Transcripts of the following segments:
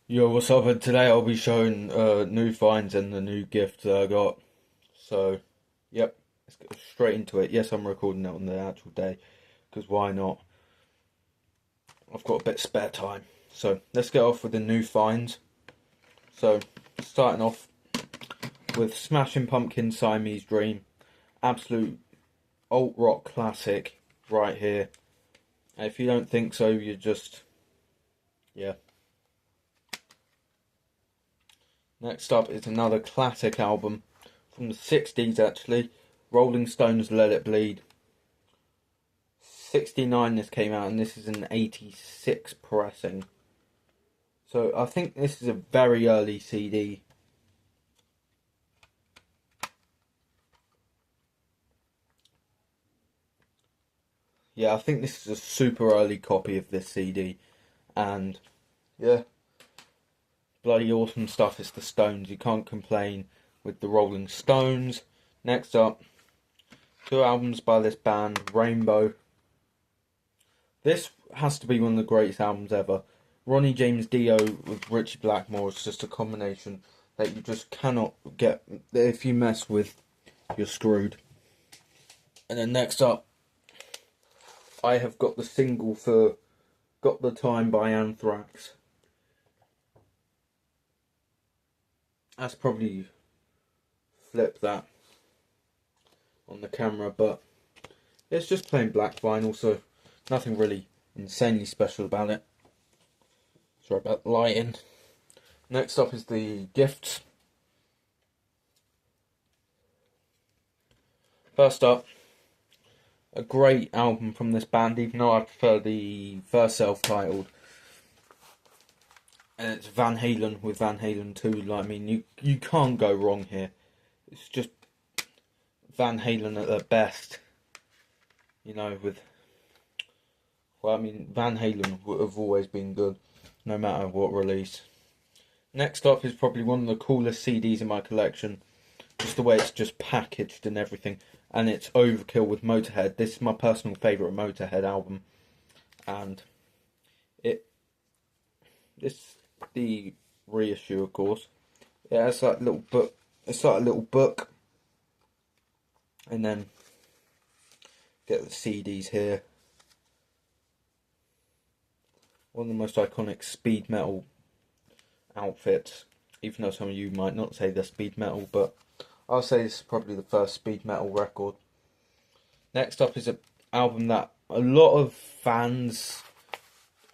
Yo, what's up? And today I'll be showing new finds and the new gift that I got. So, yep, let's get straight into it. Yes, I'm recording it on the actual day, because why not? I've got a bit of spare time. So, let's get off with the new finds. So, starting off with Smashing Pumpkins Siamese Dream. Absolute alt rock classic right here. And if you don't think so, you're just, yeah. Next up is another classic album from the 60s actually. Rolling Stones' Let It Bleed. 69 this came out, and this is an 86 pressing. So I think this is a very early CD. Yeah, I think this is a super early copy of this CD. And yeah, bloody awesome stuff. It's the Stones. You can't complain with the Rolling Stones. Next up, two albums by this band, Rainbow. This has to be one of the greatest albums ever. Ronnie James Dio with Richie Blackmore is just a combination that you just cannot get. If you mess with, you're screwed. And then next up, I have got the single for Got the Time by Anthrax. That's probably flip that on the camera, but it's just plain black vinyl, so nothing really insanely special about it. Sorry about the lighting. Next up is the gifts. First up, a great album from this band, even though I prefer the first self-titled. And it's Van Halen with Van Halen 2. Like, I mean, you can't go wrong here. It's just Van Halen at their best. You know, Van Halen have always been good, no matter what release. Next up is probably one of the coolest CDs in my collection. Just the way it's just packaged and everything. And it's Overkill with Motorhead. This is my personal favourite Motorhead album. And it's the reissue, of course. Yeah, it's like a little book. It's like a little book. And then get the CDs here. One of the most iconic speed metal outfits. Even though some of you might not say they're speed metal, but I'll say this is probably the first speed metal record. Next up is an album that a lot of fans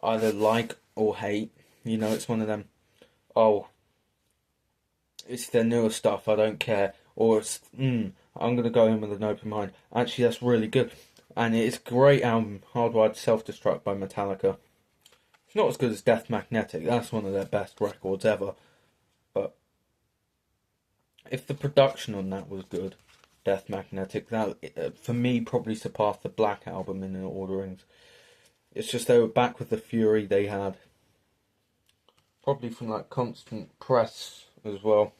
either like or hate. You know, it's one of them, oh, it's their newer stuff, I don't care. Or it's, I'm going to go in with an open mind. Actually, that's really good. And it's a great album, Hardwired Self-Destruct by Metallica. It's not as good as Death Magnetic, that's one of their best records ever. But if the production on that was good, Death Magnetic, that for me probably surpassed the Black Album in the orderings. It's just they were back with the fury they had. Probably from like Constant Press as well.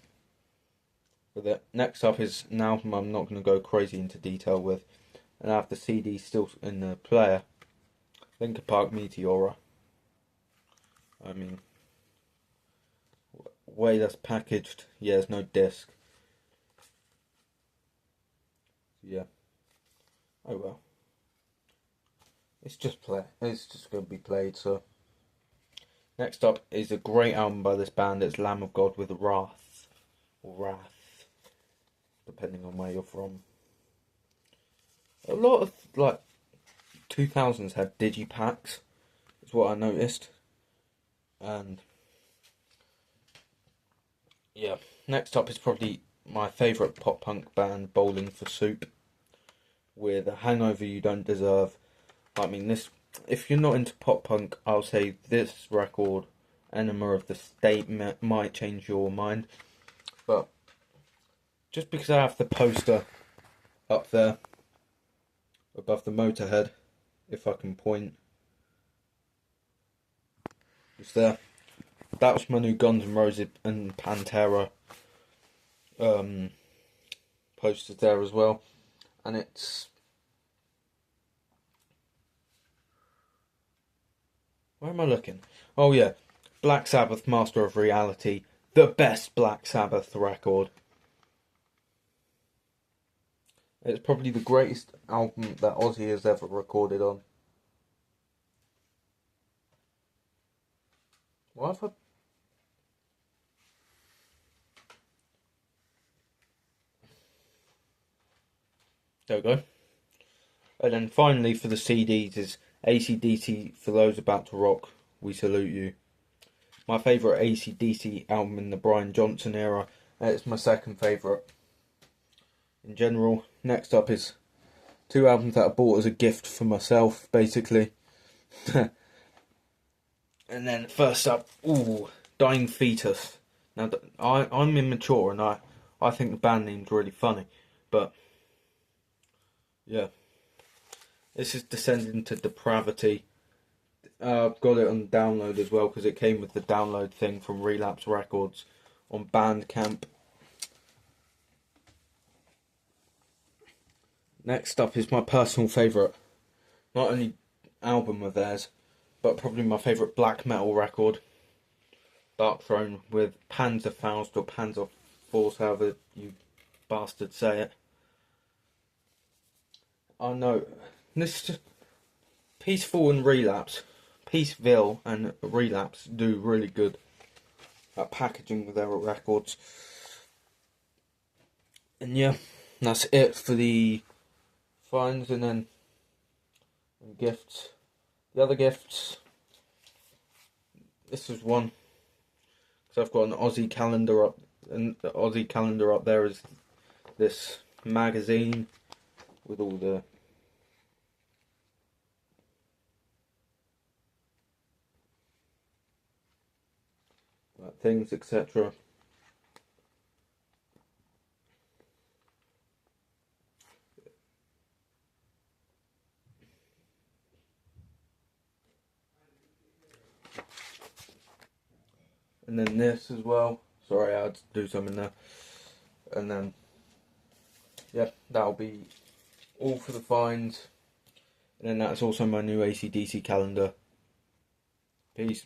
With it. Next up is an album I'm not going to go crazy into detail with, and I have the CD still in the player. Linkin Park Meteora. I mean, way that's packaged. Yeah, there's no disc. Yeah. Oh well. It's just play. It's just going to be played. So next up is a great album by this band. It's Lamb of God with Wrath, or Wrath, depending on where you're from. A lot of like 2000s had digipacks, is what I noticed. And yeah, next up is probably my favourite pop punk band, Bowling for Soup, with A Hangover You Don't Deserve. I mean, this, if you're not into pop punk, I'll say this record, Enema of the State, might change your mind. But just because I have the poster up there above the Motorhead, if I can point, it's there. That was my new Guns N' Roses and Pantera posters there as well. And it's, where am I looking? Oh yeah, Black Sabbath, Master of Reality, the best Black Sabbath record. It's probably the greatest album that Ozzy has ever recorded on. What have I... There we go. And then finally for the CDs is AC/DC For Those About to Rock, We Salute You. My favourite AC/DC album in the Brian Johnson era. It's my second favourite in general. Next up is two albums that I bought as a gift for myself, basically. And then first up, Dying Fetus. Now, I'm immature and I think the band name's really funny, but yeah. This is Descend into Depravity. I've got it on download as well because it came with the download thing from Relapse Records on Bandcamp. Next up is my personal favourite, not only album of theirs, but probably my favourite black metal record, Darkthrone, with Panzerfaust or Panzerforce, however you bastards say it. Oh no, this is just Peaceful and Relapse. Peaceville and Relapse do really good at packaging with their records. And yeah, that's it for the finds and then gifts. The other gifts, this is one, because I've got an Aussie calendar up, and the Aussie calendar up there is this magazine with all the things, etc. And then this as well. Sorry, I had to do something there. And then, yeah, that'll be all for the finds. And then that's also my new AC/DC calendar. Peace.